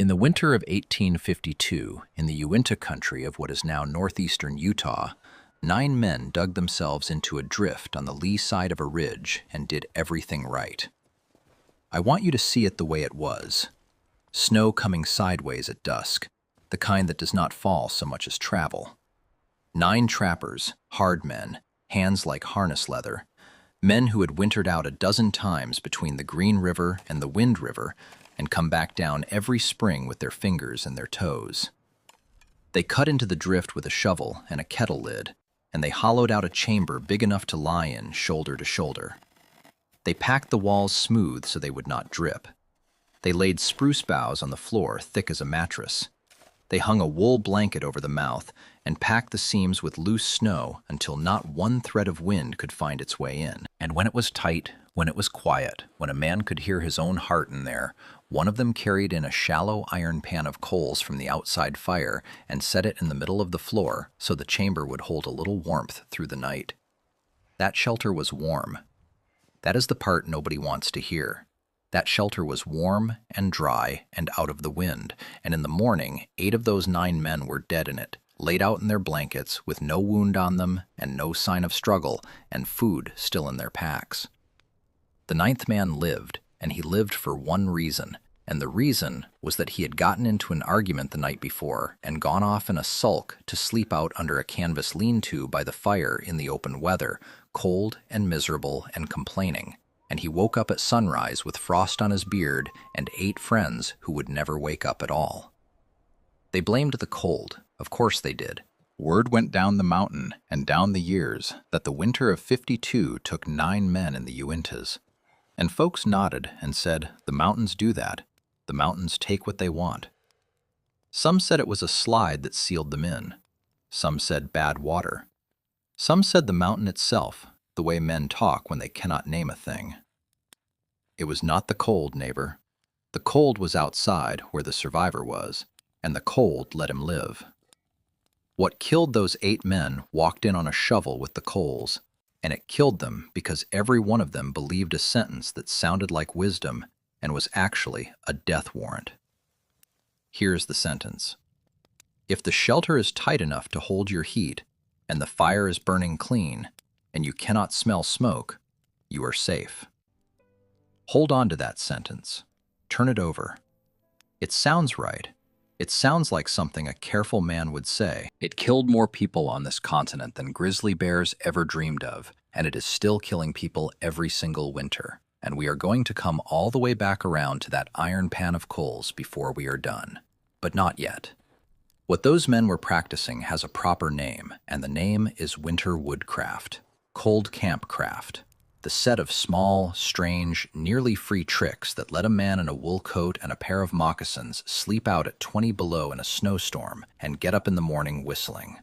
In the winter of 1852, in the Uinta country of what is now northeastern Utah, 9 men dug themselves into a drift on the lee side of a ridge and did everything right. I want you to see it the way it was. Snow coming sideways at dusk, the kind that does not fall so much as travel. 9 trappers, hard men, hands like harness leather, men who had wintered out a dozen times between the Green River and the Wind River and come back down every spring with their fingers and their toes. They cut into the drift with a shovel and a kettle lid, and they hollowed out a chamber big enough to lie in shoulder to shoulder. They packed the walls smooth so they would not drip. They laid spruce boughs on the floor thick as a mattress. They hung a wool blanket over the mouth and packed the seams with loose snow until not one thread of wind could find its way in. And when it was tight, when it was quiet, when a man could hear his own heart in there, one of them carried in a shallow iron pan of coals from the outside fire and set it in the middle of the floor so the chamber would hold a little warmth through the night. That shelter was warm. That is the part nobody wants to hear. That shelter was warm and dry and out of the wind, and in the morning, 8 of those 9 men were dead in it, laid out in their blankets with no wound on them and no sign of struggle, and food still in their packs. The 9th man lived, and he lived for one reason, and the reason was that he had gotten into an argument the night before and gone off in a sulk to sleep out under a canvas lean-to by the fire in the open weather, cold and miserable and complaining, and he woke up at sunrise with frost on his beard and 8 friends who would never wake up at all. They blamed the cold, of course they did. Word went down the mountain and down the years that the winter of '52 took 9 men in the Uintas. And folks nodded and said, the mountains do that. The mountains take what they want. Some said it was a slide that sealed them in. Some said bad water. Some said the mountain itself, the way men talk when they cannot name a thing. It was not the cold, neighbor. The cold was outside where the survivor was, and the cold let him live. What killed those 8 men walked in on a shovel with the coals, and it killed them because every one of them believed a sentence that sounded like wisdom and was actually a death warrant. Here's the sentence. If the shelter is tight enough to hold your heat, and the fire is burning clean, and you cannot smell smoke, you are safe. Hold on to that sentence. Turn it over. It sounds right. It sounds like something a careful man would say. It killed more people on this continent than grizzly bears ever dreamed of, and it is still killing people every single winter. And we are going to come all the way back around to that iron pan of coals before we are done. But not yet. What those men were practicing has a proper name, and the name is winter woodcraft, cold camp craft. The set of small, strange, nearly free tricks that let a man in a wool coat and a pair of moccasins sleep out at 20 below in a snowstorm and get up in the morning whistling.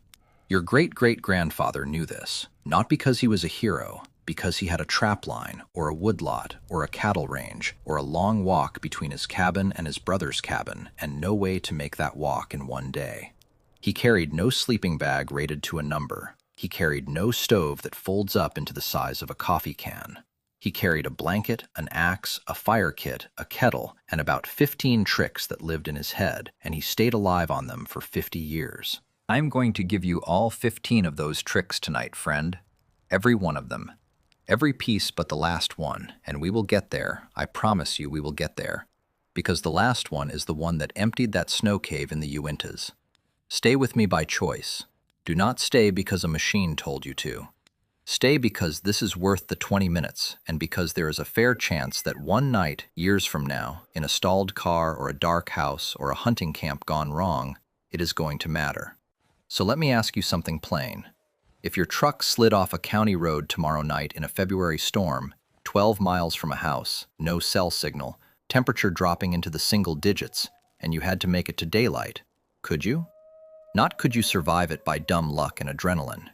Your great-great-grandfather knew this, not because he was a hero, because he had a trap line, or a woodlot, or a cattle range, or a long walk between his cabin and his brother's cabin, and no way to make that walk in one day. He carried no sleeping bag rated to a number. He carried no stove that folds up into the size of a coffee can. He carried a blanket, an axe, a fire kit, a kettle, and about 15 tricks that lived in his head, and he stayed alive on them for 50 years. I'm going to give you all 15 of those tricks tonight, friend. Every one of them. Every piece but the last one, and we will get there. I promise you we will get there. Because the last one is the one that emptied that snow cave in the Uintas. Stay with me by choice. Do not stay because a machine told you to. Stay because this is worth the 20 minutes, and because there is a fair chance that one night, years from now, in a stalled car or a dark house or a hunting camp gone wrong, it is going to matter. So let me ask you something plain. If your truck slid off a county road tomorrow night in a February storm, 12 miles from a house, no cell signal, temperature dropping into the single digits, and you had to make it to daylight, could you? Not could you survive it by dumb luck and adrenaline.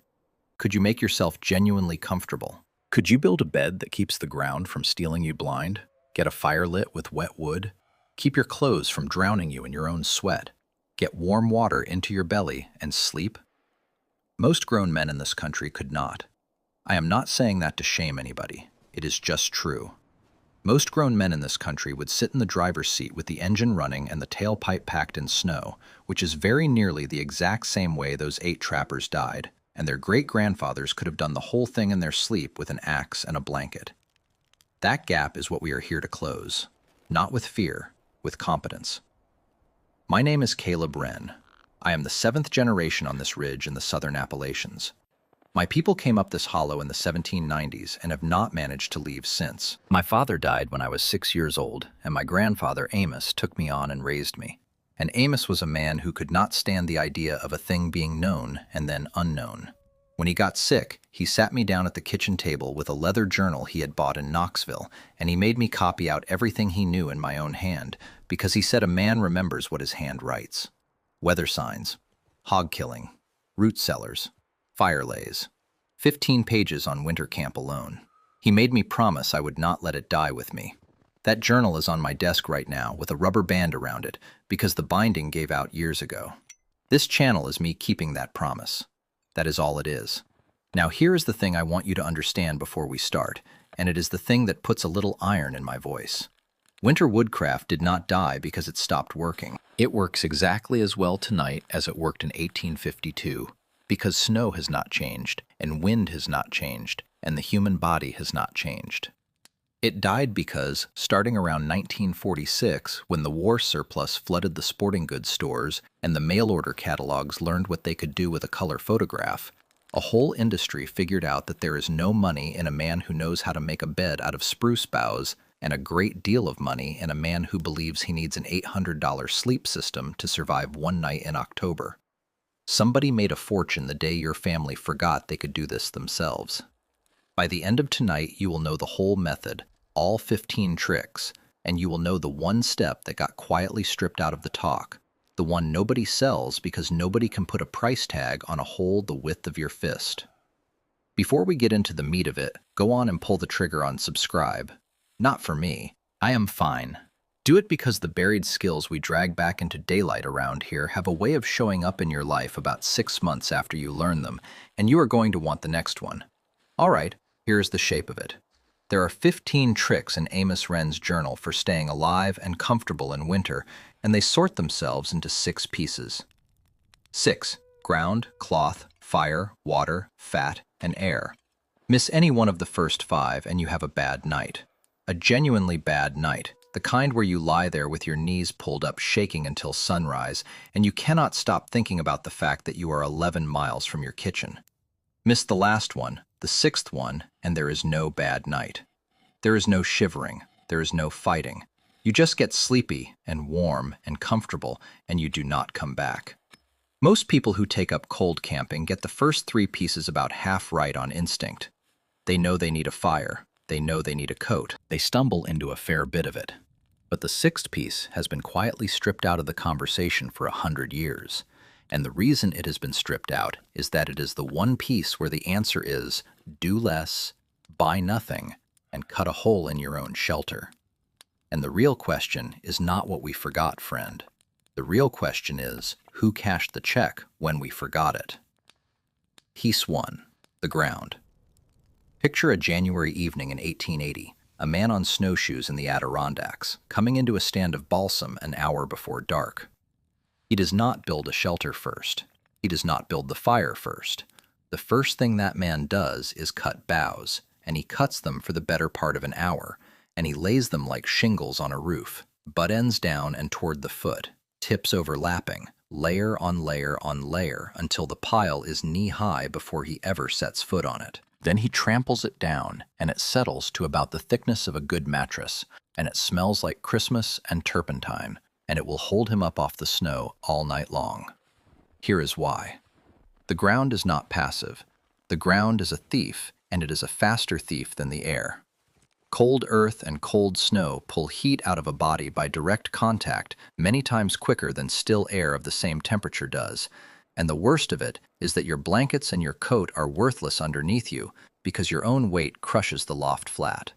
Could you make yourself genuinely comfortable? Could you build a bed that keeps the ground from stealing you blind? Get a fire lit with wet wood? Keep your clothes from drowning you in your own sweat? Get warm water into your belly and sleep? Most grown men in this country could not. I am not saying that to shame anybody. It is just true. Most grown men in this country would sit in the driver's seat with the engine running and the tailpipe packed in snow, which is very nearly the exact same way those 8 trappers died, and their great-grandfathers could have done the whole thing in their sleep with an axe and a blanket. That gap is what we are here to close. Not with fear, with competence. My name is Caleb Wren. I am the 7th generation on this ridge in the southern Appalachians. My people came up this hollow in the 1790s and have not managed to leave since. My father died when I was 6 years old, and my grandfather, Amos, took me on and raised me. And Amos was a man who could not stand the idea of a thing being known and then unknown. When he got sick, he sat me down at the kitchen table with a leather journal he had bought in Knoxville, and he made me copy out everything he knew in my own hand, because he said a man remembers what his hand writes. Weather signs, hog killing, root cellars, fire lays, 15 pages on winter camp alone. He made me promise I would not let it die with me. That journal is on my desk right now with a rubber band around it because the binding gave out years ago. This channel is me keeping that promise. That is all it is. Now here is the thing I want you to understand before we start, and it is the thing that puts a little iron in my voice. Winter woodcraft did not die because it stopped working. It works exactly as well tonight as it worked in 1852, because snow has not changed, and wind has not changed, and the human body has not changed. It died because, starting around 1946, when the war surplus flooded the sporting goods stores and the mail-order catalogs learned what they could do with a color photograph, a whole industry figured out that there is no money in a man who knows how to make a bed out of spruce boughs, and a great deal of money in a man who believes he needs an $800 sleep system to survive one night in October. Somebody made a fortune the day your family forgot they could do this themselves. By the end of tonight, you will know the whole method, all 15 tricks, and you will know the one step that got quietly stripped out of the talk, the one nobody sells because nobody can put a price tag on a hole the width of your fist. Before we get into the meat of it, go on and pull the trigger on subscribe. Not for me. I am fine. Do it because the buried skills we drag back into daylight around here have a way of showing up in your life about 6 months after you learn them, and you are going to want the next one. All right, here is the shape of it. There are 15 tricks in Amos Wren's journal for staying alive and comfortable in winter, and they sort themselves into 6 pieces. 6. Ground, cloth, fire, water, fat, and air. Miss any one of the first 5 and you have a bad night. A genuinely bad night, the kind where you lie there with your knees pulled up shaking until sunrise, and you cannot stop thinking about the fact that you are 11 miles from your kitchen. Miss the last one, the 6th one, and there is no bad night. There is no shivering, there is no fighting. You just get sleepy and warm and comfortable, and you do not come back. Most people who take up cold camping get the first 3 pieces about half right on instinct. They know they need a fire. They know they need a coat. They stumble into a fair bit of it. But the 6th piece has been quietly stripped out of the conversation for 100 years. And the reason it has been stripped out is that it is the one piece where the answer is do less, buy nothing, and cut a hole in your own shelter. And the real question is not what we forgot, friend. The real question is who cashed the check when we forgot it. Piece 1. The ground. Picture a January evening in 1880, a man on snowshoes in the Adirondacks, coming into a stand of balsam an hour before dark. He does not build a shelter first. He does not build the fire first. The first thing that man does is cut boughs, and he cuts them for the better part of an hour, and he lays them like shingles on a roof, butt ends down and toward the foot, tips overlapping, layer on layer on layer, until the pile is knee-high before he ever sets foot on it. Then he tramples it down, and it settles to about the thickness of a good mattress, and it smells like Christmas and turpentine, and it will hold him up off the snow all night long. Here is why. The ground is not passive. The ground is a thief, and it is a faster thief than the air. Cold earth and cold snow pull heat out of a body by direct contact many times quicker than still air of the same temperature does, and the worst of it is that your blankets and your coat are worthless underneath you because your own weight crushes the loft flat.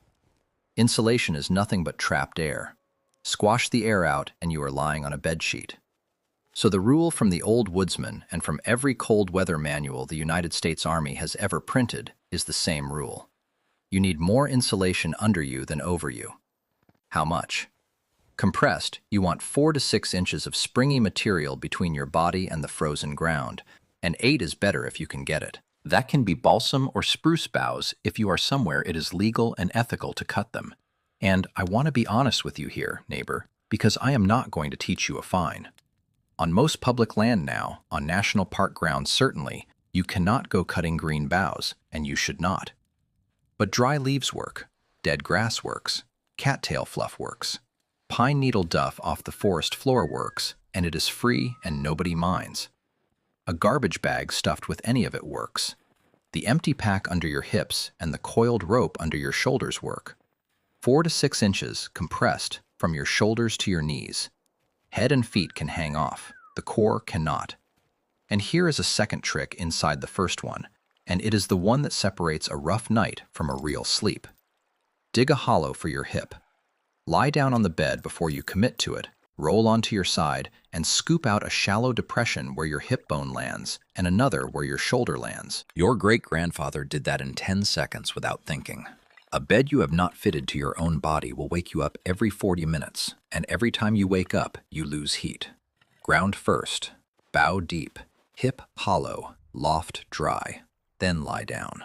Insulation is nothing but trapped air. Squash the air out and you are lying on a bedsheet. So the rule from the old woodsman and from every cold weather manual the United States Army has ever printed is the same rule. You need more insulation under you than over you. How much? Compressed, you want 4 to 6 inches of springy material between your body and the frozen ground, and 8 is better if you can get it. That can be balsam or spruce boughs if you are somewhere it is legal and ethical to cut them. And I want to be honest with you here, neighbor, because I am not going to teach you a fine. On most public land now, on national park grounds certainly, you cannot go cutting green boughs, and you should not. But dry leaves work, dead grass works, cattail fluff works, pine needle duff off the forest floor works, and it is free and nobody minds. A garbage bag stuffed with any of it works. The empty pack under your hips and the coiled rope under your shoulders work. 4 to 6 inches, compressed, from your shoulders to your knees. Head and feet can hang off, the core cannot. And here is a second trick inside the first one, and it is the one that separates a rough night from a real sleep. Dig a hollow for your hip. Lie down on the bed before you commit to it, roll onto your side, and scoop out a shallow depression where your hip bone lands and another where your shoulder lands. Your great-grandfather did that in 10 seconds without thinking. A bed you have not fitted to your own body will wake you up every 40 minutes, and every time you wake up, you lose heat. Ground first, bow deep, hip hollow, loft dry, then lie down.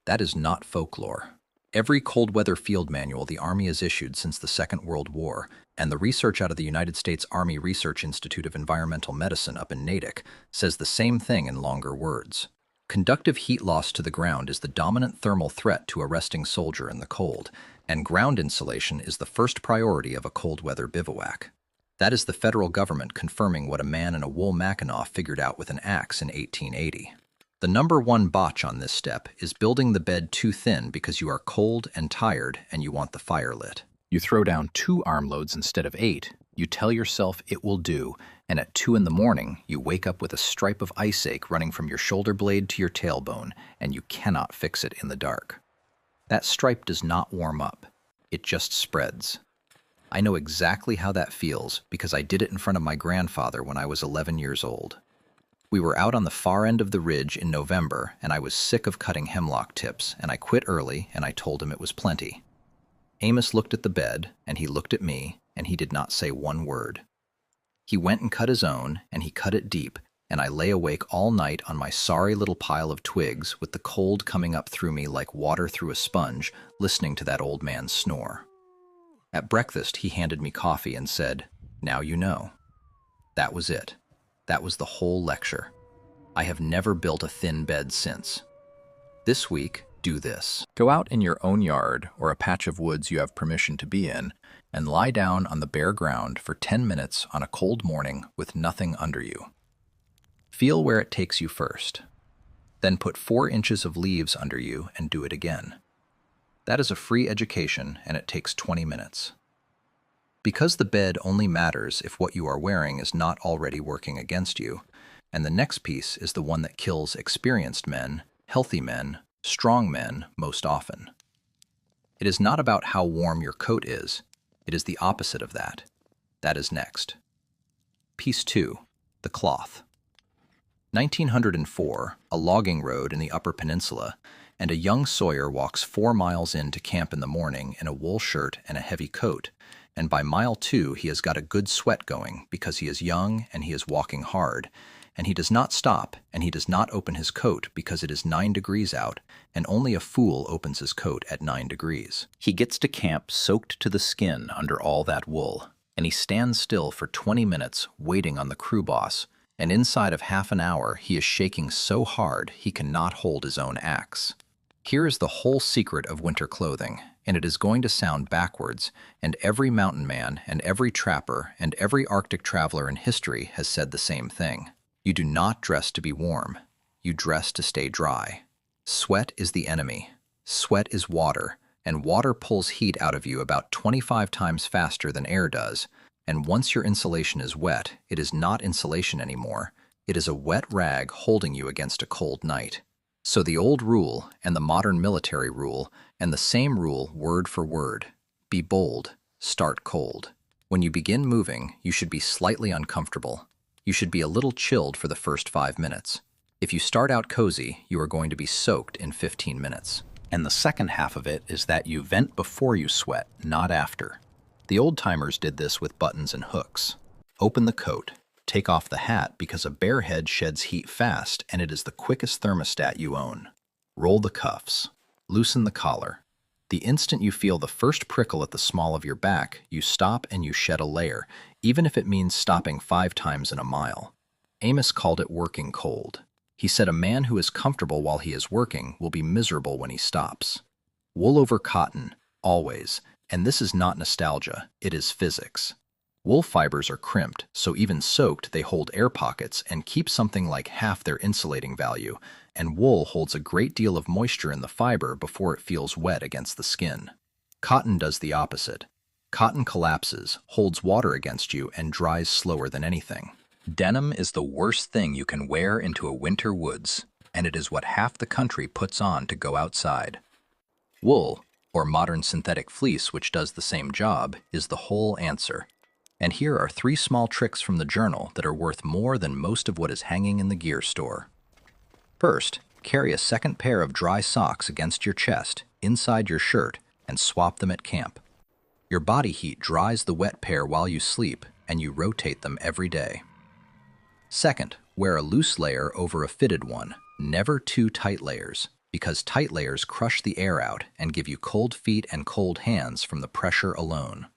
That is not folklore. Every cold weather field manual the Army has issued since the Second World War, and the research out of the United States Army Research Institute of Environmental Medicine up in Natick, says the same thing in longer words. Conductive heat loss to the ground is the dominant thermal threat to a resting soldier in the cold, and ground insulation is the first priority of a cold weather bivouac. That is the federal government confirming what a man in a wool Mackinaw figured out with an axe in 1880. The number one botch on this step is building the bed too thin because you are cold and tired and you want the fire lit. You throw down 2 armloads instead of 8. You tell yourself it will do, and at 2 in the morning, you wake up with a stripe of ice ache running from your shoulder blade to your tailbone, and you cannot fix it in the dark. That stripe does not warm up. It just spreads. I know exactly how that feels because I did it in front of my grandfather when I was 11 years old. We were out on the far end of the ridge in November, and I was sick of cutting hemlock tips, and I quit early, and I told him it was plenty. Amos looked at the bed, and he looked at me, and he did not say one word. He went and cut his own, and he cut it deep, and I lay awake all night on my sorry little pile of twigs with the cold coming up through me like water through a sponge, listening to that old man snore. At breakfast, he handed me coffee and said, "Now you know." That was it. That was the whole lecture. I have never built a thin bed since. This week, do this. Go out in your own yard or a patch of woods you have permission to be in and lie down on the bare ground for 10 minutes on a cold morning with nothing under you. Feel where it takes you first. Then put 4 inches of leaves under you and do it again. That is a free education and it takes 20 minutes. Because the bed only matters if what you are wearing is not already working against you, and the next piece is the one that kills experienced men, healthy men, strong men most often. It is not about how warm your coat is, it is the opposite of that. That is next. Piece 2, the cloth. 1904, a logging road in the Upper Peninsula, and a young sawyer walks 4 miles in to camp in the morning in a wool shirt and a heavy coat, and by mile 2 he has got a good sweat going because he is young and he is walking hard, and he does not stop and he does not open his coat because it is 9 degrees out, and only a fool opens his coat at 9 degrees. He gets to camp soaked to the skin under all that wool, and he stands still for 20 minutes waiting on the crew boss, and inside of half an hour he is shaking so hard he cannot hold his own axe. Here is the whole secret of winter clothing, and it is going to sound backwards, and every mountain man and every trapper and every Arctic traveler in history has said the same thing. You do not dress to be warm. You dress to stay dry. Sweat is the enemy. Sweat is water, and water pulls heat out of you about 25 times faster than air does, and once your insulation is wet, it is not insulation anymore. It is a wet rag holding you against a cold night. So the old rule and the modern military rule and the same rule word for word. Be bold, start cold. When you begin moving, you should be slightly uncomfortable. You should be a little chilled for the first 5 minutes. If you start out cozy, you are going to be soaked in 15 minutes. And the second half of it is that you vent before you sweat, not after. The old-timers did this with buttons and hooks. Open the coat, take off the hat because a bare head sheds heat fast and it is the quickest thermostat you own. Roll the cuffs, loosen the collar. The instant you feel the first prickle at the small of your back, you stop and you shed a layer, even if it means stopping 5 times in a mile. Amos called it working cold. He said a man who is comfortable while he is working will be miserable when he stops. Wool over cotton, always, and this is not nostalgia, it is physics. Wool fibers are crimped, so even soaked they hold air pockets and keep something like half their insulating value, and wool holds a great deal of moisture in the fiber before it feels wet against the skin. Cotton does the opposite. Cotton collapses, holds water against you, and dries slower than anything. Denim is the worst thing you can wear into a winter woods, and it is what half the country puts on to go outside. Wool, or modern synthetic fleece which does the same job, is the whole answer. And here are 3 small tricks from the journal that are worth more than most of what is hanging in the gear store. First, carry a second pair of dry socks against your chest, inside your shirt, and swap them at camp. Your body heat dries the wet pair while you sleep, and you rotate them every day. Second, wear a loose layer over a fitted one, never 2 tight layers, because tight layers crush the air out and give you cold feet and cold hands from the pressure alone.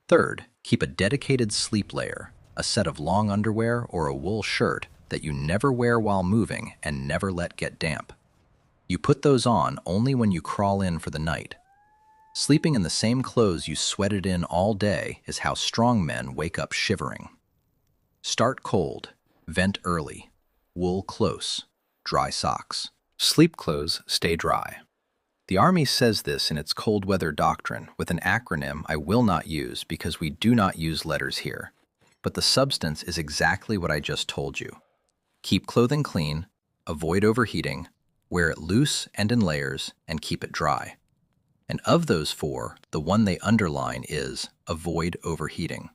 Third, keep a dedicated sleep layer, a set of long underwear or a wool shirt that you never wear while moving and never let get damp. You put those on only when you crawl in for the night. Sleeping in the same clothes you sweated in all day is how strong men wake up shivering. Start cold, vent early, wool close, dry socks. Sleep clothes stay dry. The Army says this in its cold weather doctrine with an acronym I will not use because we do not use letters here. But the substance is exactly what I just told you. Keep clothing clean, avoid overheating, wear it loose and in layers, and keep it dry. And of those 4, the one they underline is avoid overheating.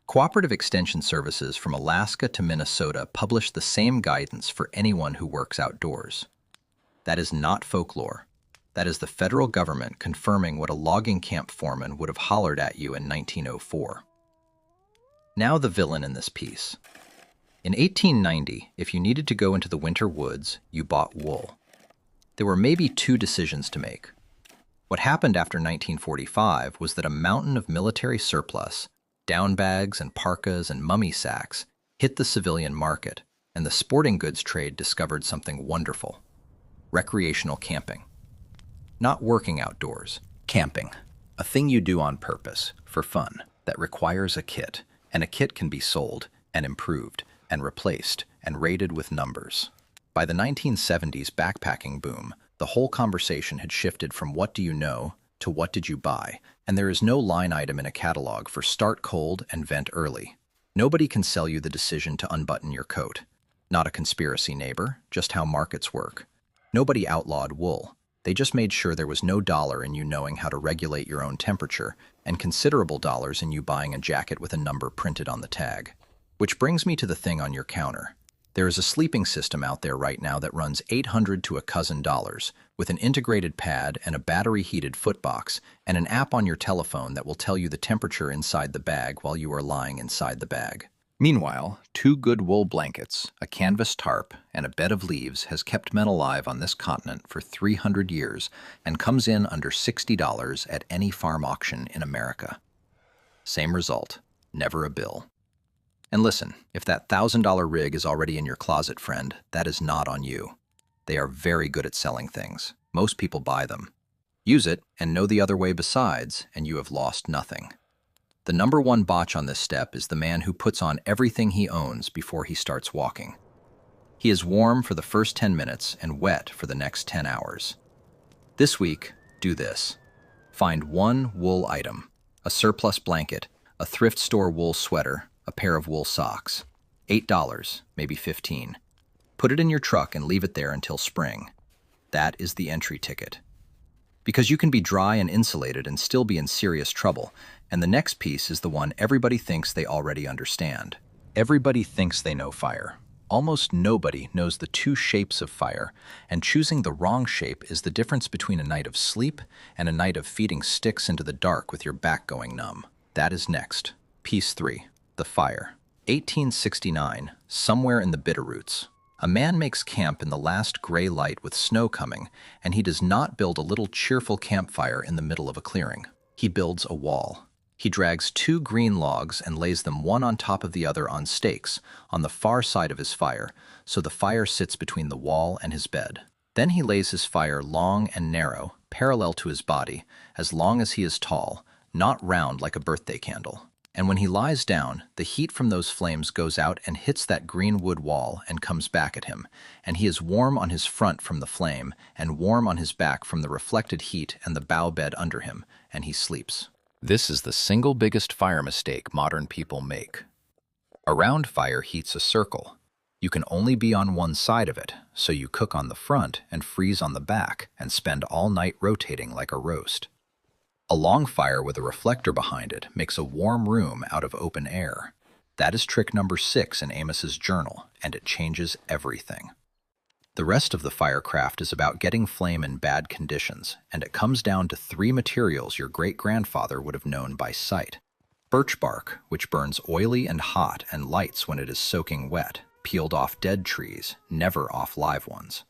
Cooperative Extension Services from Alaska to Minnesota publish the same guidance for anyone who works outdoors. That is not folklore. That is the federal government confirming what a logging camp foreman would have hollered at you in 1904. Now the villain in this piece. In 1890, if you needed to go into the winter woods, you bought wool. There were maybe 2 decisions to make. What happened after 1945 was that a mountain of military surplus, down bags and parkas and mummy sacks, hit the civilian market, and the sporting goods trade discovered something wonderful: recreational camping. Not working outdoors, camping. A thing you do on purpose, for fun, that requires a kit, and a kit can be sold, and improved, and replaced, and rated with numbers. By the 1970s backpacking boom, the whole conversation had shifted from what do you know to what did you buy, and there is no line item in a catalog for start cold and vent early. Nobody can sell you the decision to unbutton your coat. Not a conspiracy, neighbor, just how markets work. Nobody outlawed wool. They just made sure there was no dollar in you knowing how to regulate your own temperature, and considerable dollars in you buying a jacket with a number printed on the tag. Which brings me to the thing on your counter. There is a sleeping system out there right now that runs $800 to $1,000 with an integrated pad and a battery-heated footbox and an app on your telephone that will tell you the temperature inside the bag while you are lying inside the bag. Meanwhile, 2 good wool blankets, a canvas tarp, and a bed of leaves has kept men alive on this continent for 300 years and comes in under $60 at any farm auction in America. Same result, never a bill. And listen, if that $1,000 rig is already in your closet, friend, that is not on you. They are very good at selling things. Most people buy them. Use it and know the other way besides, and you have lost nothing. The number 1 botch on this step is the man who puts on everything he owns before he starts walking. He is warm for the first 10 minutes and wet for the next 10 hours. This week, do this. Find 1 wool item, a surplus blanket, a thrift store wool sweater, a pair of wool socks. $8, maybe $15. Put it in your truck and leave it there until spring. That is the entry ticket. Because you can be dry and insulated and still be in serious trouble, and the next piece is the one everybody thinks they already understand. Everybody thinks they know fire. Almost nobody knows the two shapes of fire, and choosing the wrong shape is the difference between a night of sleep and a night of feeding sticks into the dark with your back going numb. That is next. Piece 3. The Fire. 1869, somewhere in the Bitterroots. A man makes camp in the last gray light with snow coming, and he does not build a little cheerful campfire in the middle of a clearing. He builds a wall. He drags 2 green logs and lays them one on top of the other on stakes, on the far side of his fire, so the fire sits between the wall and his bed. Then he lays his fire long and narrow, parallel to his body, as long as he is tall, not round like a birthday candle. And when he lies down, the heat from those flames goes out and hits that green wood wall and comes back at him, and he is warm on his front from the flame, and warm on his back from the reflected heat and the bough bed under him, and he sleeps. This is the single biggest fire mistake modern people make. A round fire heats a circle. You can only be on one side of it, so you cook on the front and freeze on the back and spend all night rotating like a roast. A long fire with a reflector behind it makes a warm room out of open air. That is trick number 6 in Amos's journal, and it changes everything. The rest of the firecraft is about getting flame in bad conditions, and it comes down to 3 materials your great-grandfather would have known by sight. Birch bark, which burns oily and hot and lights when it is soaking wet, peeled off dead trees, never off live ones.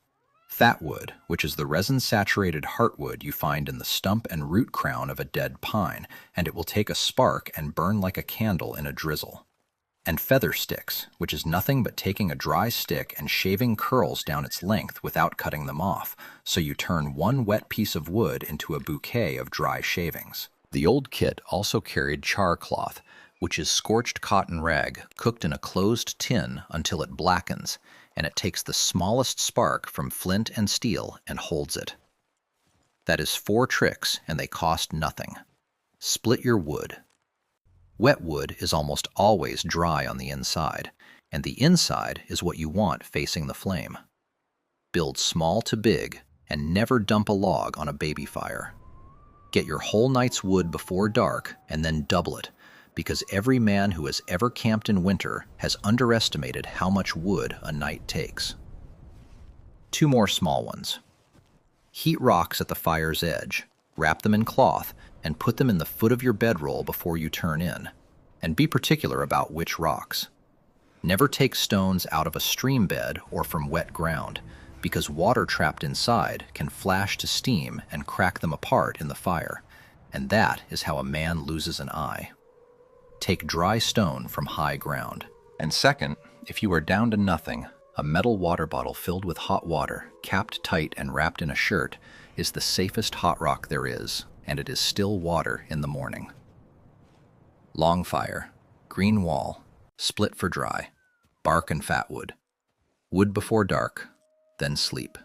Fat wood, which is the resin-saturated heartwood you find in the stump and root crown of a dead pine, and it will take a spark and burn like a candle in a drizzle. And feather sticks, which is nothing but taking a dry stick and shaving curls down its length without cutting them off, so you turn one wet piece of wood into a bouquet of dry shavings. The old kit also carried char cloth, which is scorched cotton rag cooked in a closed tin until it blackens, and it takes the smallest spark from flint and steel and holds it. That is 4 tricks, and they cost nothing. Split your wood. Wet wood is almost always dry on the inside, and the inside is what you want facing the flame. Build small to big, and never dump a log on a baby fire. Get your whole night's wood before dark, and then double it, because every man who has ever camped in winter has underestimated how much wood a night takes. 2 more small ones. Heat rocks at the fire's edge, wrap them in cloth, and put them in the foot of your bedroll before you turn in. And be particular about which rocks. Never take stones out of a stream bed or from wet ground, because water trapped inside can flash to steam and crack them apart in the fire, and that is how a man loses an eye. Take dry stone from high ground. And second, if you are down to nothing, a metal water bottle filled with hot water, capped tight and wrapped in a shirt, is the safest hot rock there is, and it is still water in the morning. Long fire, green wall, split for dry, bark and fat wood. Wood before dark, then sleep.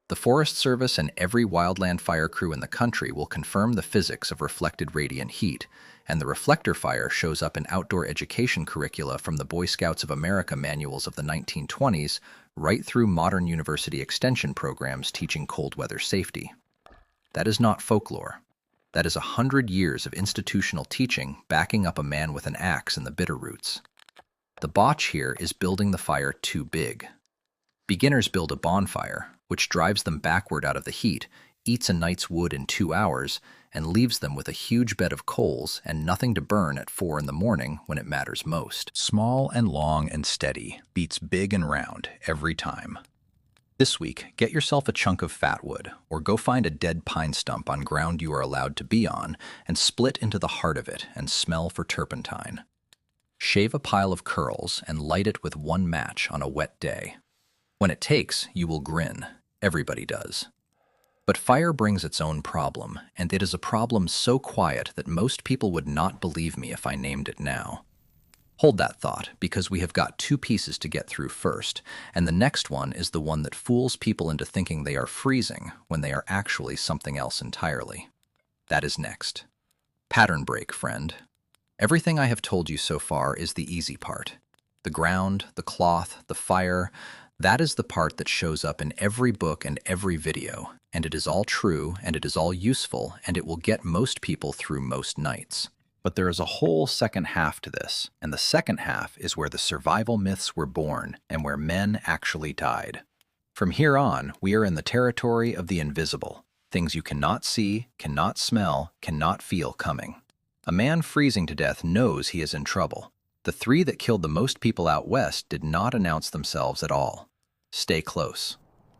The Forest Service and every wildland fire crew in the country will confirm the physics of reflected radiant heat, and the reflector fire shows up in outdoor education curricula from the Boy Scouts of America manuals of the 1920s right through modern university extension programs teaching cold weather safety. That is not folklore. That is 100 years of institutional teaching backing up a man with an axe in the Bitterroots. The botch here is building the fire too big. Beginners build a bonfire, which drives them backward out of the heat, eats a night's wood in 2 hours, and leaves them with a huge bed of coals and nothing to burn at 4 in the morning when it matters most. Small and long and steady beats big and round every time. This week, get yourself a chunk of fat wood, or go find a dead pine stump on ground you are allowed to be on, and split into the heart of it and smell for turpentine. Shave a pile of curls and light it with 1 match on a wet day. When it takes, you will grin. Everybody does. But fire brings its own problem, and it is a problem so quiet that most people would not believe me if I named it now. Hold that thought, because we have got 2 pieces to get through first, and the next one is the one that fools people into thinking they are freezing when they are actually something else entirely. That is next. Pattern break, friend. Everything I have told you so far is the easy part. The ground, the cloth, the fire, that is the part that shows up in every book and every video, and it is all true, and it is all useful, and it will get most people through most nights. But there is a whole second half to this, and the second half is where the survival myths were born and where men actually died. From here on, we are in the territory of the invisible, things you cannot see, cannot smell, cannot feel coming. A man freezing to death knows he is in trouble. The three that killed the most people out west did not announce themselves at all. Stay close.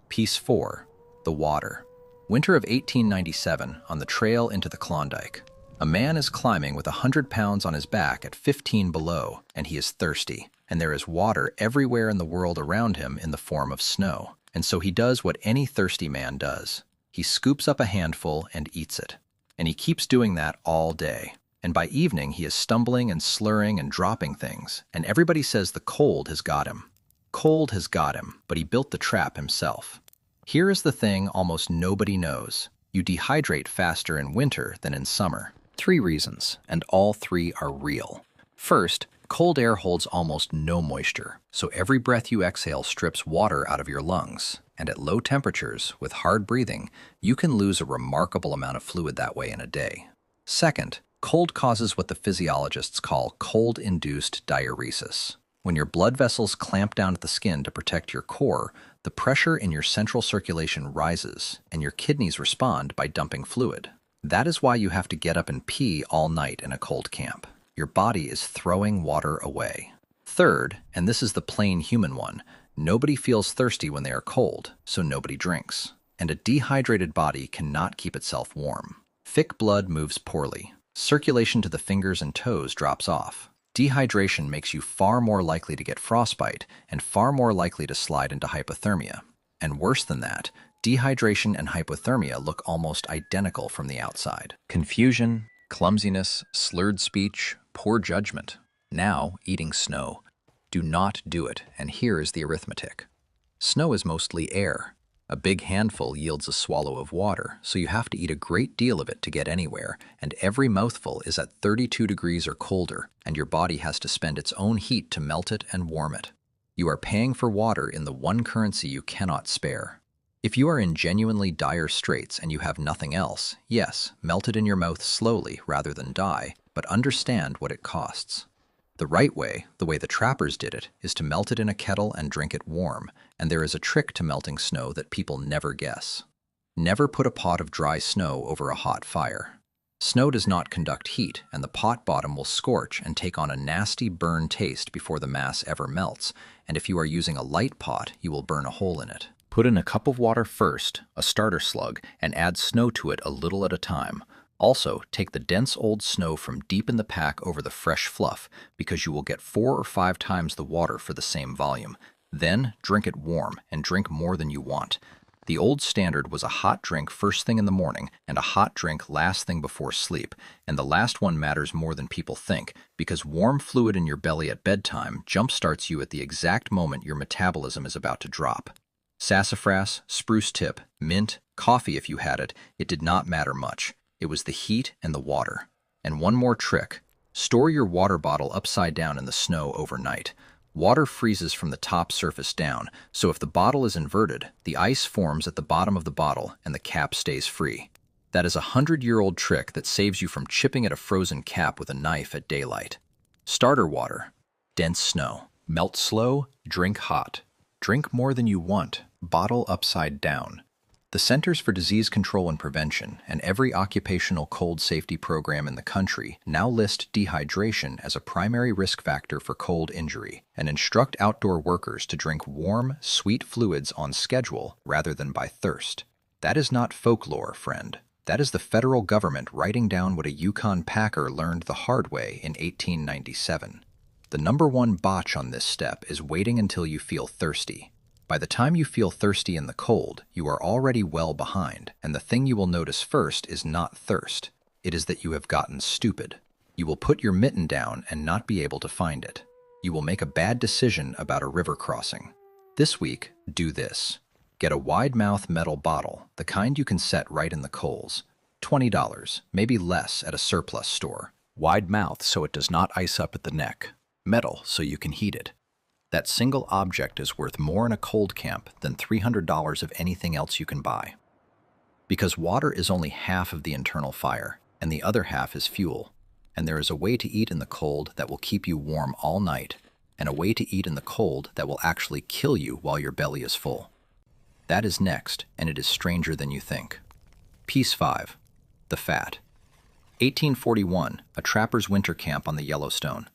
Piece 4. The Water. Winter of 1897, on the trail into the Klondike. A man is climbing with 100 pounds on his back at 15 below, and he is thirsty, and there is water everywhere in the world around him in the form of snow. And so he does what any thirsty man does. He scoops up a handful and eats it. And he keeps doing that all day. And by evening, he is stumbling and slurring and dropping things, and everybody says the cold has got him. Cold has got him, but he built the trap himself. Here is the thing almost nobody knows. You dehydrate faster in winter than in summer. 3 reasons, and all 3 are real. First, cold air holds almost no moisture, so every breath you exhale strips water out of your lungs. And at low temperatures, with hard breathing, you can lose a remarkable amount of fluid that way in a day. Second, cold causes what the physiologists call cold-induced diuresis. When your blood vessels clamp down at the skin to protect your core, the pressure in your central circulation rises, and your kidneys respond by dumping fluid. That is why you have to get up and pee all night in a cold camp. Your body is throwing water away. Third, and this is the plain human one, nobody feels thirsty when they are cold, so nobody drinks. And a dehydrated body cannot keep itself warm. Thick blood moves poorly. Circulation to the fingers and toes drops off. Dehydration makes you far more likely to get frostbite and far more likely to slide into hypothermia. And worse than that, dehydration and hypothermia look almost identical from the outside. Confusion, clumsiness, slurred speech, poor judgment. Now, eating snow. Do not do it, and here is the arithmetic. Snow is mostly air. A big handful yields a swallow of water, so you have to eat a great deal of it to get anywhere, and every mouthful is at 32 degrees or colder, and your body has to spend its own heat to melt it and warm it. You are paying for water in the one currency you cannot spare. If you are in genuinely dire straits and you have nothing else, yes, melt it in your mouth slowly rather than die, but understand what it costs. The right way, the way the trappers did it, is to melt it in a kettle and drink it warm, and there is a trick to melting snow that people never guess. Never put a pot of dry snow over a hot fire. Snow does not conduct heat, and the pot bottom will scorch and take on a nasty burn taste before the mass ever melts, and if you are using a light pot, you will burn a hole in it. Put in a cup of water first, a starter slug, and add snow to it a little at a time. Also, take the dense old snow from deep in the pack over the fresh fluff, because you will get 4 or 5 times the water for the same volume. Then, drink it warm, and drink more than you want. The old standard was a hot drink first thing in the morning, and a hot drink last thing before sleep, and the last one matters more than people think, because warm fluid in your belly at bedtime jumpstarts you at the exact moment your metabolism is about to drop. Sassafras, spruce tip, mint, coffee if you had it, it did not matter much. It was the heat and the water. And one more trick. Store your water bottle upside down in the snow overnight. Water freezes from the top surface down, so if the bottle is inverted, the ice forms at the bottom of the bottle and the cap stays free. That is a 100-year-old trick that saves you from chipping at a frozen cap with a knife at daylight. Starter water. Dense snow. Melt slow, drink hot. Drink more than you want. Bottle upside down. The Centers for Disease Control and Prevention and every occupational cold safety program in the country now list dehydration as a primary risk factor for cold injury and instruct outdoor workers to drink warm, sweet fluids on schedule rather than by thirst. That is not folklore, friend. That is the federal government writing down what a Yukon packer learned the hard way in 1897. The number one botch on this step is waiting until you feel thirsty. By the time you feel thirsty in the cold, you are already well behind, and the thing you will notice first is not thirst. It is that you have gotten stupid. You will put your mitten down and not be able to find it. You will make a bad decision about a river crossing. This week, do this. Get a wide-mouth metal bottle, the kind you can set right in the coals. $20, maybe less at a surplus store. Wide mouth so it does not ice up at the neck. Metal so you can heat it. That single object is worth more in a cold camp than $300 of anything else you can buy. Because water is only half of the internal fire, and the other half is fuel. And there is a way to eat in the cold that will keep you warm all night, and a way to eat in the cold that will actually kill you while your belly is full. That is next, and it is stranger than you think. Piece 5. The Fat. 1841, a trapper's winter camp on the Yellowstone.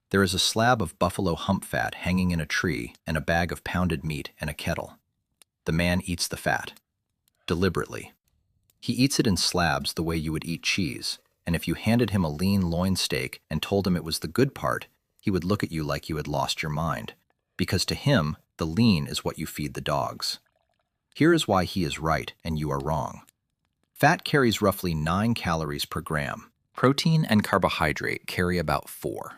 There is a slab of buffalo hump fat hanging in a tree and a bag of pounded meat in a kettle. The man eats the fat. Deliberately. He eats it in slabs the way you would eat cheese, and if you handed him a lean loin steak and told him it was the good part, he would look at you like you had lost your mind, because to him, the lean is what you feed the dogs. Here is why he is right and you are wrong. Fat carries roughly 9 calories per gram. Protein and carbohydrate carry about 4.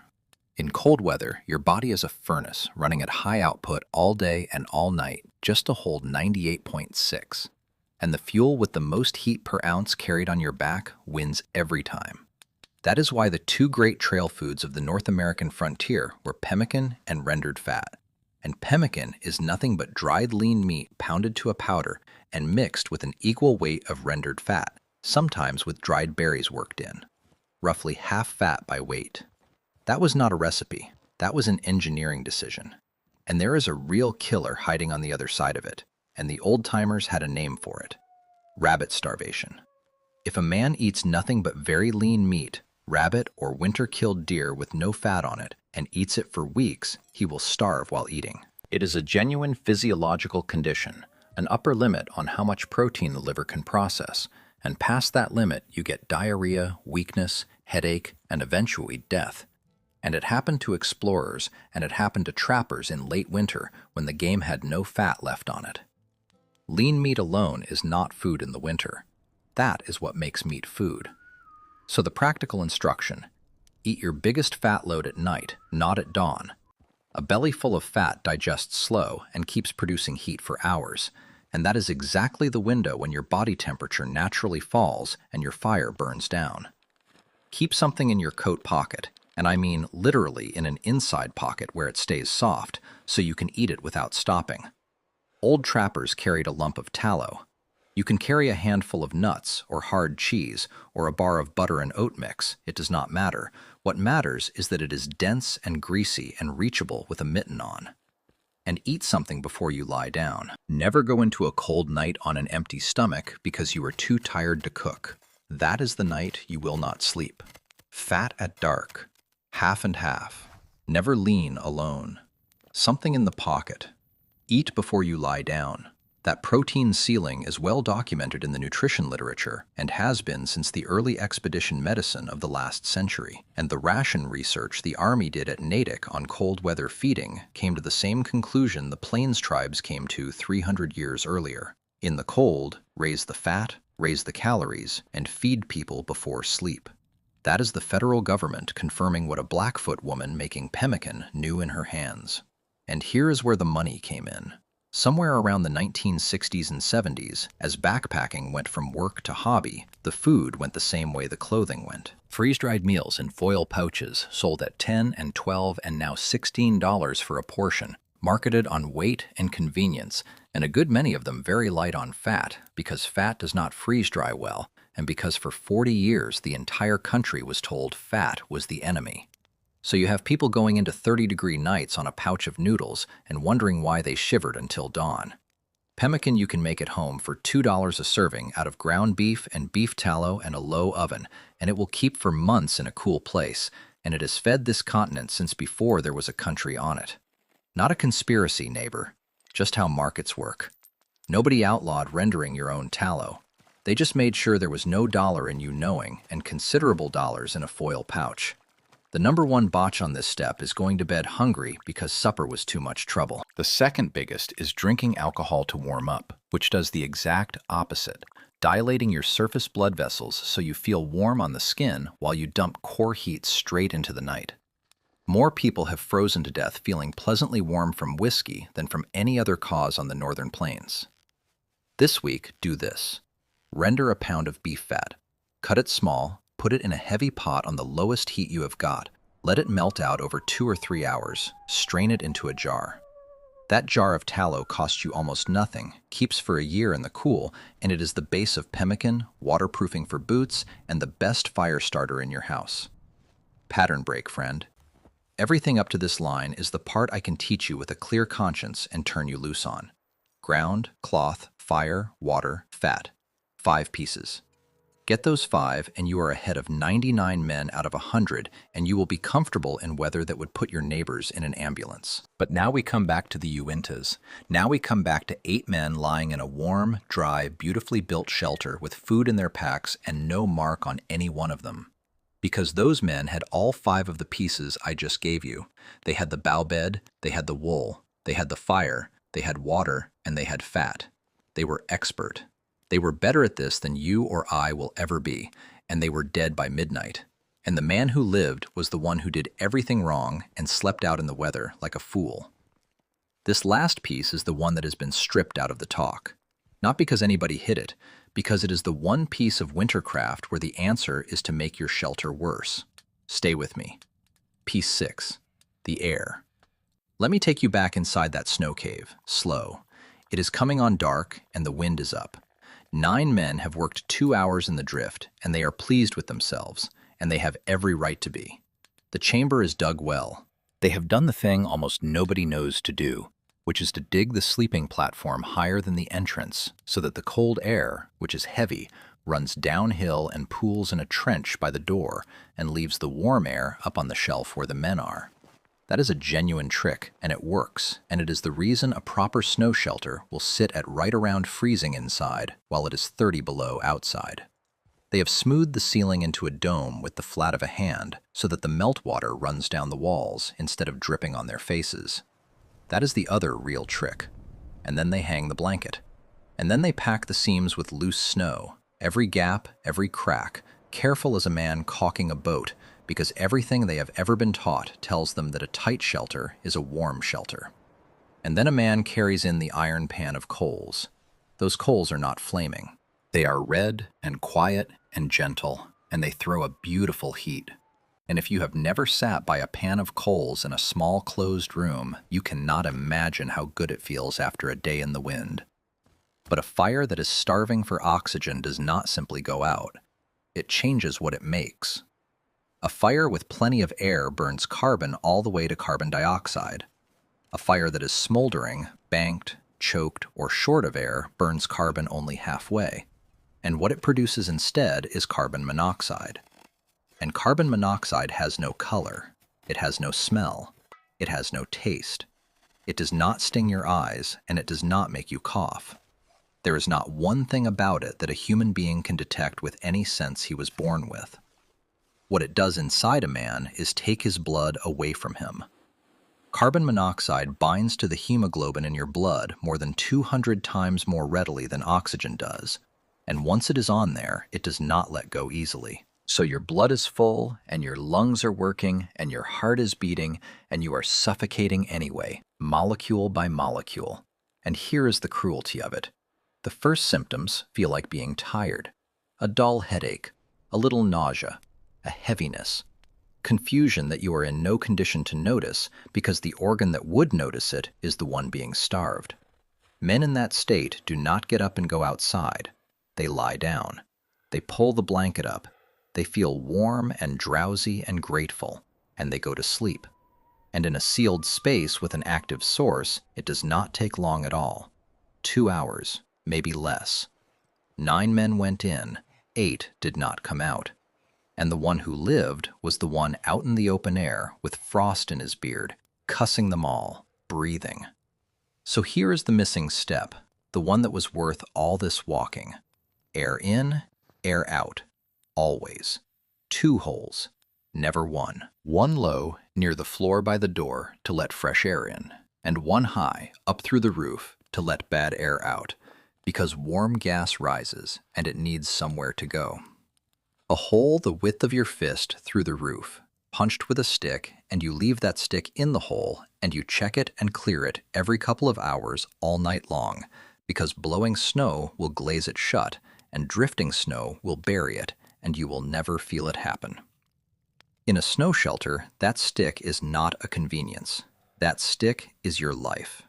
In cold weather, your body is a furnace running at high output all day and all night just to hold 98.6. And the fuel with the most heat per ounce carried on your back wins every time. That is why the 2 great trail foods of the North American frontier were pemmican and rendered fat. And pemmican is nothing but dried lean meat pounded to a powder and mixed with an equal weight of rendered fat, sometimes with dried berries worked in. Roughly half fat by weight. That was not a recipe, that was an engineering decision. And there is a real killer hiding on the other side of it, and the old-timers had a name for it. Rabbit starvation. If a man eats nothing but very lean meat, rabbit or winter-killed deer with no fat on it, and eats it for weeks, he will starve while eating. It is a genuine physiological condition, an upper limit on how much protein the liver can process, and past that limit you get diarrhea, weakness, headache, and eventually death. And it happened to explorers, and it happened to trappers in late winter when the game had no fat left on it. Lean meat alone is not food in the winter. That is what makes meat food. So the practical instruction: eat your biggest fat load at night, not at dawn. A belly full of fat digests slow and keeps producing heat for hours, and that is exactly the window when your body temperature naturally falls and your fire burns down. Keep something in your coat pocket, and I mean literally in an inside pocket where it stays soft, so you can eat it without stopping. Old trappers carried a lump of tallow. You can carry a handful of nuts or hard cheese or a bar of butter and oat mix. It does not matter. What matters is that it is dense and greasy and reachable with a mitten on. And eat something before you lie down. Never go into a cold night on an empty stomach because you are too tired to cook. That is the night you will not sleep. Fat at dark. Half and half. Never lean alone. Something in the pocket. Eat before you lie down. That protein ceiling is well documented in the nutrition literature and has been since the early expedition medicine of the last century. And the ration research the Army did at Natick on cold weather feeding came to the same conclusion the Plains tribes came to 300 years earlier. In the cold, raise the fat, raise the calories, and feed people before sleep. That is the federal government confirming what a Blackfoot woman making pemmican knew in her hands. And here is where the money came in. Somewhere around the 1960s and 70s, as backpacking went from work to hobby, the food went the same way the clothing went. Freeze-dried meals in foil pouches sold at $10 and $12 and now $16 for a portion, marketed on weight and convenience, and a good many of them very light on fat, because fat does not freeze-dry well, and because for 40 years the entire country was told fat was the enemy. So you have people going into 30-degree nights on a pouch of noodles and wondering why they shivered until dawn. Pemmican you can make at home for $2 a serving out of ground beef and beef tallow and a low oven, and it will keep for months in a cool place, and it has fed this continent since before there was a country on it. Not a conspiracy, neighbor, just how markets work. Nobody outlawed rendering your own tallow. They just made sure there was no dollar in you knowing and considerable dollars in a foil pouch. The number one botch on this step is going to bed hungry because supper was too much trouble. The second biggest is drinking alcohol to warm up, which does the exact opposite, dilating your surface blood vessels so you feel warm on the skin while you dump core heat straight into the night. More people have frozen to death feeling pleasantly warm from whiskey than from any other cause on the northern plains. This week, do this. Render a pound of beef fat. Cut it small. Put it in a heavy pot on the lowest heat you have got. Let it melt out over 2 or 3 hours. Strain it into a jar. That jar of tallow costs you almost nothing, keeps for a year in the cool, and it is the base of pemmican, waterproofing for boots, and the best fire starter in your house. Pattern break, friend. Everything up to this line is the part I can teach you with a clear conscience and turn you loose on. Ground, cloth, fire, water, fat. 5 pieces. Get those 5 and you are ahead of 99 men out of 100, and you will be comfortable in weather that would put your neighbors in an ambulance. But now we come back to the Uintas. Now we come back to 8 men lying in a warm, dry, beautifully built shelter with food in their packs and no mark on any one of them. Because those men had all 5 of the pieces I just gave you. They had the bough bed, they had the wool, they had the fire, they had water, and they had fat. They were expert. They were better at this than you or I will ever be, and they were dead by midnight. And the man who lived was the one who did everything wrong and slept out in the weather like a fool. This last piece is the one that has been stripped out of the talk. Not because anybody hid it, because it is the one piece of wintercraft where the answer is to make your shelter worse. Stay with me. Piece 6. The air. Let me take you back inside that snow cave, slow. It is coming on dark and the wind is up. 9 men have worked 2 hours in the drift, and they are pleased with themselves, and they have every right to be. The chamber is dug well. They have done the thing almost nobody knows to do, which is to dig the sleeping platform higher than the entrance so that the cold air, which is heavy, runs downhill and pools in a trench by the door and leaves the warm air up on the shelf where the men are. That is a genuine trick, and it works, and it is the reason a proper snow shelter will sit at right around freezing inside while it is 30 below outside. They have smoothed the ceiling into a dome with the flat of a hand so that the meltwater runs down the walls instead of dripping on their faces. That is the other real trick. And then they hang the blanket. And then they pack the seams with loose snow, every gap, every crack, careful as a man caulking a boat, because everything they have ever been taught tells them that a tight shelter is a warm shelter. And then a man carries in the iron pan of coals. Those coals are not flaming. They are red and quiet and gentle, and they throw a beautiful heat. And if you have never sat by a pan of coals in a small closed room, you cannot imagine how good it feels after a day in the wind. But a fire that is starving for oxygen does not simply go out. It changes what it makes. A fire with plenty of air burns carbon all the way to carbon dioxide. A fire that is smoldering, banked, choked, or short of air burns carbon only halfway. And what it produces instead is carbon monoxide. And carbon monoxide has no color, it has no smell, it has no taste. It does not sting your eyes, and it does not make you cough. There is not one thing about it that a human being can detect with any sense he was born with. What it does inside a man is take his blood away from him. Carbon monoxide binds to the hemoglobin in your blood more than 200 times more readily than oxygen does, and once it is on there, it does not let go easily. So your blood is full, and your lungs are working, and your heart is beating, and you are suffocating anyway, molecule by molecule. And here is the cruelty of it. The first symptoms feel like being tired, a dull headache, a little nausea, a heaviness, confusion that you are in no condition to notice because the organ that would notice it is the one being starved. Men in that state do not get up and go outside. They lie down. They pull the blanket up. They feel warm and drowsy and grateful, and they go to sleep. And in a sealed space with an active source, it does not take long at all. 2 hours, maybe less. 9 men went in, 8 did not come out. And the one who lived was the one out in the open air with frost in his beard, cussing them all, breathing. So here is the missing step, the one that was worth all this walking. Air in, air out. Always. 2 holes, never one. One low, near the floor by the door, to let fresh air in, and one high, up through the roof, to let bad air out, because warm gas rises, and it needs somewhere to go. A hole the width of your fist through the roof, punched with a stick, and you leave that stick in the hole, and you check it and clear it every couple of hours all night long, because blowing snow will glaze it shut, and drifting snow will bury it, and you will never feel it happen. In a snow shelter, that stick is not a convenience. That stick is your life.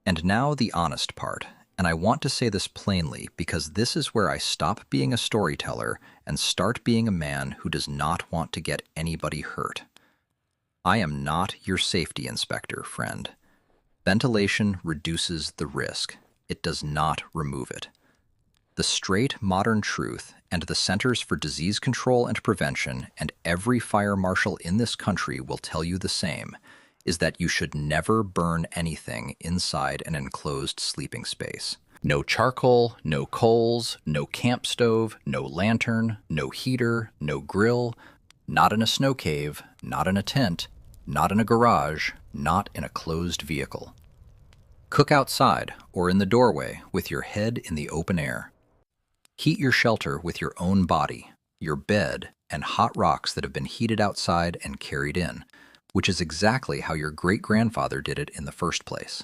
And now the honest part. And I want to say this plainly because this is where I stop being a storyteller and start being a man who does not want to get anybody hurt. I am not your safety inspector, friend. Ventilation reduces the risk. It does not remove it. The straight modern truth and the Centers for Disease Control and Prevention and every fire marshal in this country will tell you the same, is that you should never burn anything inside an enclosed sleeping space. No charcoal, no coals, no camp stove, no lantern, no heater, no grill, not in a snow cave, not in a tent, not in a garage, not in a closed vehicle. Cook outside or in the doorway with your head in the open air. Heat your shelter with your own body, your bed, and hot rocks that have been heated outside and carried in, which is exactly how your great-grandfather did it in the first place.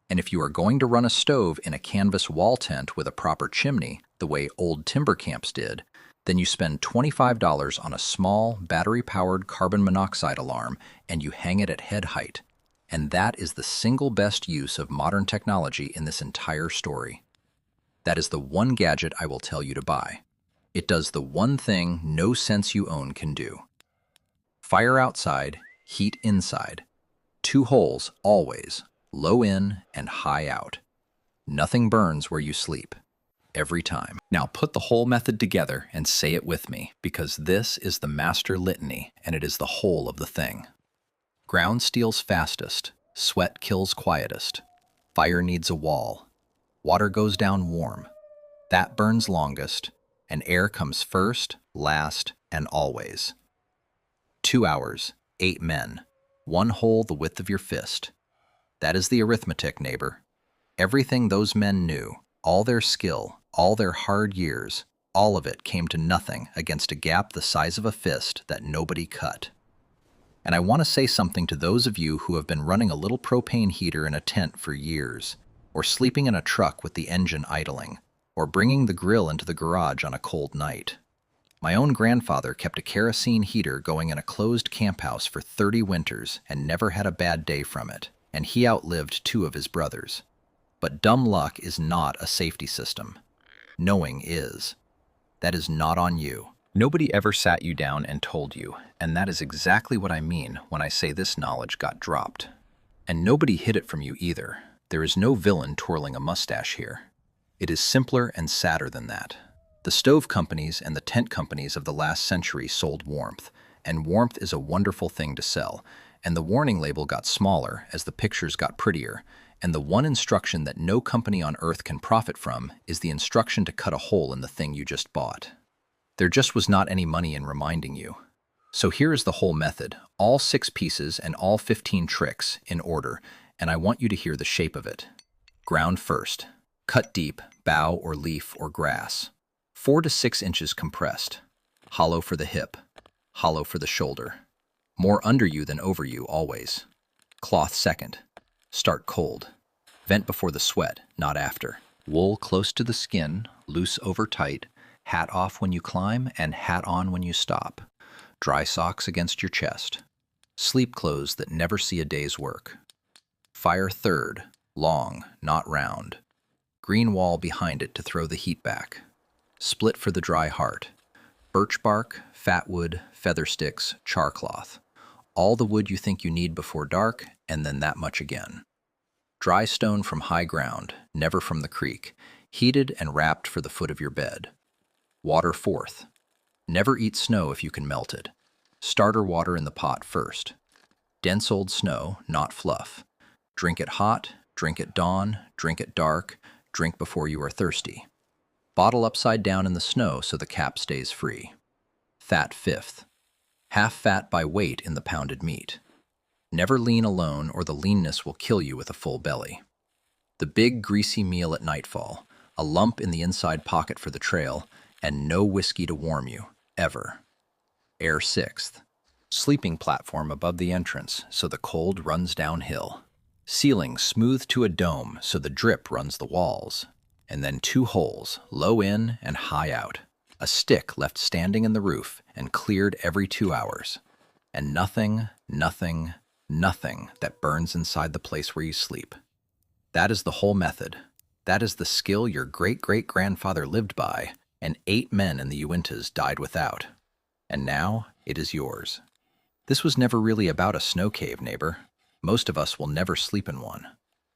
And if you are going to run a stove in a canvas wall tent with a proper chimney, the way old timber camps did, then you spend $25 on a small, battery-powered carbon monoxide alarm and you hang it at head height. And that is the single best use of modern technology in this entire story. That is the one gadget I will tell you to buy. It does the one thing no sense you own can do. Fire outside, heat inside. 2 holes, always, low in and high out. Nothing burns where you sleep. Every time. Now put the whole method together and say it with me, because this is the master litany and it is the whole of the thing. Ground steals fastest, sweat kills quietest, fire needs a wall, water goes down warm, that burns longest, and air comes first, last, and always. 2 hours, 8 men, 1 hole the width of your fist. That is the arithmetic, neighbor. Everything those men knew, all their skill, all their hard years, all of it came to nothing against a gap the size of a fist that nobody cut. And I want to say something to those of you who have been running a little propane heater in a tent for years, or sleeping in a truck with the engine idling, or bringing the grill into the garage on a cold night. My own grandfather kept a kerosene heater going in a closed camp house for 30 winters and never had a bad day from it, and he outlived 2 of his brothers. But dumb luck is not a safety system. Knowing is. That is not on you. Nobody ever sat you down and told you, and that is exactly what I mean when I say this knowledge got dropped. And nobody hid it from you either. There is no villain twirling a mustache here. It is simpler and sadder than that. The stove companies and the tent companies of the last century sold warmth, and warmth is a wonderful thing to sell, and the warning label got smaller as the pictures got prettier, and the one instruction that no company on earth can profit from is the instruction to cut a hole in the thing you just bought. There just was not any money in reminding you. So here is the whole method, all 6 pieces and all 15 tricks in order, and I want you to hear the shape of it. Ground first. Cut deep, bough or leaf or grass. 4 to 6 inches compressed. Hollow for the hip. Hollow for the shoulder. More under you than over you, always. Cloth second. Start cold. Vent before the sweat, not after. Wool close to the skin, loose over tight. Hat off when you climb and hat on when you stop. Dry socks against your chest. Sleep clothes that never see a day's work. Fire third, long, not round. Green wall behind it to throw the heat back. Split for the dry heart. Birch bark, fat wood, feather sticks, char cloth. All the wood you think you need before dark, and then that much again. Dry stone from high ground, never from the creek, heated and wrapped for the foot of your bed. Water fourth. Never eat snow if you can melt it. Starter water in the pot first. Dense old snow, not fluff. Drink it hot, drink at dawn, drink at dark, drink before you are thirsty. Bottle upside down in the snow so the cap stays free. Fat fifth. Half fat by weight in the pounded meat. Never lean alone or the leanness will kill you with a full belly. The big greasy meal at nightfall, a lump in the inside pocket for the trail, and no whiskey to warm you, ever. Air sixth. Sleeping platform above the entrance so the cold runs downhill. Ceiling smooth to a dome so the drip runs the walls. And then 2 holes, low in and high out. A stick left standing in the roof and cleared every 2 hours. And nothing, nothing, nothing that burns inside the place where you sleep. That is the whole method. That is the skill your great-great-grandfather lived by, and 8 men in the Uintas died without. And now it is yours. This was never really about a snow cave, neighbor. Most of us will never sleep in one.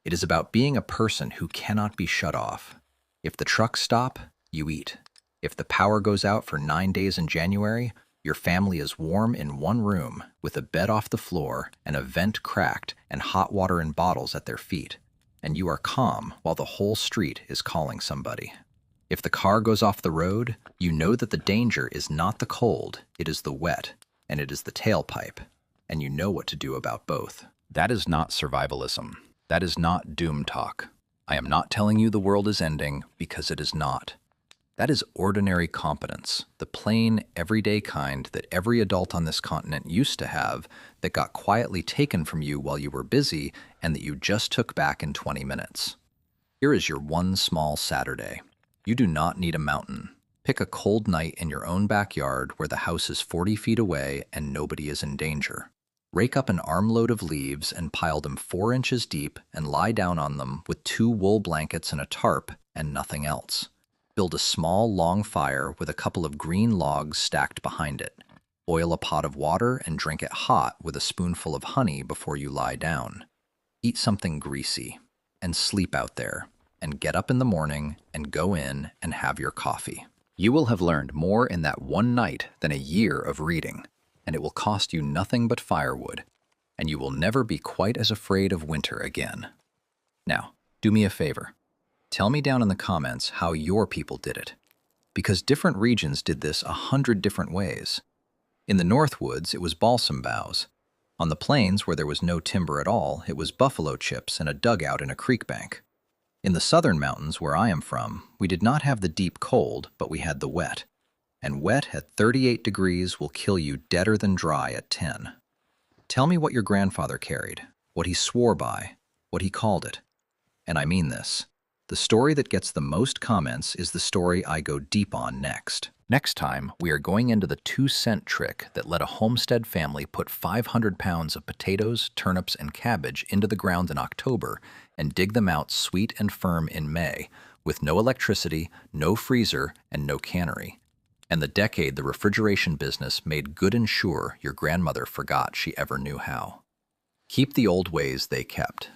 It is about being a person who cannot be shut off. If the trucks stop, you eat. If the power goes out for 9 days in January, your family is warm in one room with a bed off the floor and a vent cracked and hot water in bottles at their feet. And you are calm while the whole street is calling somebody. If the car goes off the road, you know that the danger is not the cold, it is the wet, and it is the tailpipe, and you know what to do about both. That is not survivalism. That is not doom talk. I am not telling you the world is ending, because it is not. That is ordinary competence, the plain, everyday kind that every adult on this continent used to have, that got quietly taken from you while you were busy and that you just took back in 20 minutes. Here is your one small Saturday. You do not need a mountain. Pick a cold night in your own backyard where the house is 40 feet away and nobody is in danger. Rake up an armload of leaves and pile them 4 inches deep and lie down on them with 2 wool blankets and a tarp and nothing else. Build a small, long fire with a couple of green logs stacked behind it. Boil a pot of water and drink it hot with a spoonful of honey before you lie down. Eat something greasy and sleep out there, and get up in the morning and go in and have your coffee. You will have learned more in that one night than a year of reading, and it will cost you nothing but firewood, and you will never be quite as afraid of winter again. Now, do me a favor. Tell me down in the comments how your people did it, because different regions did this 100 different ways. In the North Woods, it was balsam boughs. On the plains, where there was no timber at all, it was buffalo chips and a dugout in a creek bank. In the southern mountains, where I am from, we did not have the deep cold, but we had the wet. And wet at 38 degrees will kill you deader than dry at 10. Tell me what your grandfather carried, what he swore by, what he called it. And I mean this. The story that gets the most comments is the story I go deep on next. Next time, we are going into the 2-cent trick that let a homestead family put 500 pounds of potatoes, turnips, and cabbage into the ground in October and dig them out sweet and firm in May, with no electricity, no freezer, and no cannery. And the decade the refrigeration business made good and sure your grandmother forgot she ever knew how. Keep the old ways they kept.